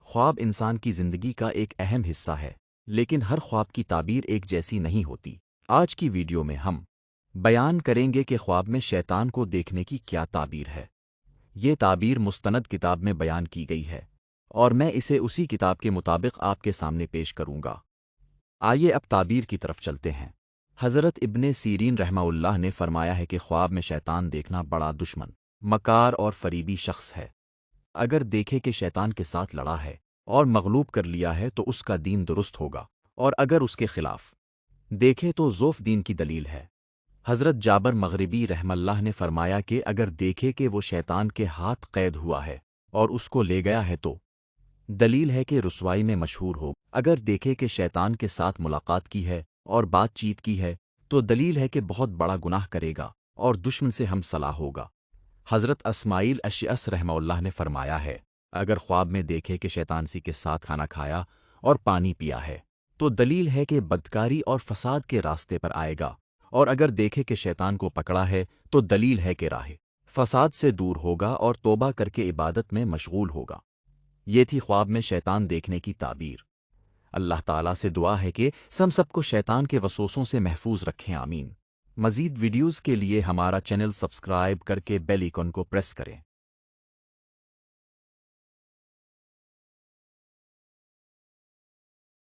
خواب انسان کی زندگی کا ایک اہم حصہ ہے، لیکن ہر خواب کی تعبیر ایک جیسی نہیں ہوتی۔ آج کی ویڈیو میں ہم بیان کریں گے کہ خواب میں شیطان کو دیکھنے کی کیا تعبیر ہے۔ یہ تعبیر مستند کتاب میں بیان کی گئی ہے، اور میں اسے اسی کتاب کے مطابق آپ کے سامنے پیش کروں گا۔ آئیے اب تعبیر کی طرف چلتے ہیں۔ حضرت ابن سیرین رحمہ اللہ نے فرمایا ہے کہ خواب میں شیطان دیکھنا بڑا دشمن، مکار اور فریبی شخص ہے۔ اگر دیکھے کہ شیطان کے ساتھ لڑا ہے اور مغلوب کر لیا ہے تو اس کا دین درست ہوگا، اور اگر اس کے خلاف دیکھے تو ضعف دین کی دلیل ہے۔ حضرت جابر مغربی رحمہ اللہ نے فرمایا کہ اگر دیکھے کہ وہ شیطان کے ہاتھ قید ہوا ہے اور اس کو لے گیا ہے تو دلیل ہے کہ رسوائی میں مشہور ہو۔ اگر دیکھے کہ شیطان کے ساتھ ملاقات کی ہے اور بات چیت کی ہے تو دلیل ہے کہ بہت بڑا گناہ کرے گا اور دشمن سے ہم صلاح ہوگا۔ حضرت اسماعیل اشعث رحمہ اللہ نے فرمایا ہے، اگر خواب میں دیکھے کہ شیطان سی کے ساتھ کھانا کھایا اور پانی پیا ہے تو دلیل ہے کہ بدکاری اور فساد کے راستے پر آئے گا، اور اگر دیکھے کہ شیطان کو پکڑا ہے تو دلیل ہے کہ راہ فساد سے دور ہوگا اور توبہ کر کے عبادت میں مشغول ہوگا۔ یہ تھی خواب میں شیطان دیکھنے کی تعبیر۔ اللہ تعالیٰ سے دعا ہے کہ سب کو شیطان کے وسوسوں سے محفوظ رکھیں، آمین۔ مزید ویڈیوز کے لیے ہمارا چینل سبسکرائب کر کے بیل آئیکن کو پریس کریں۔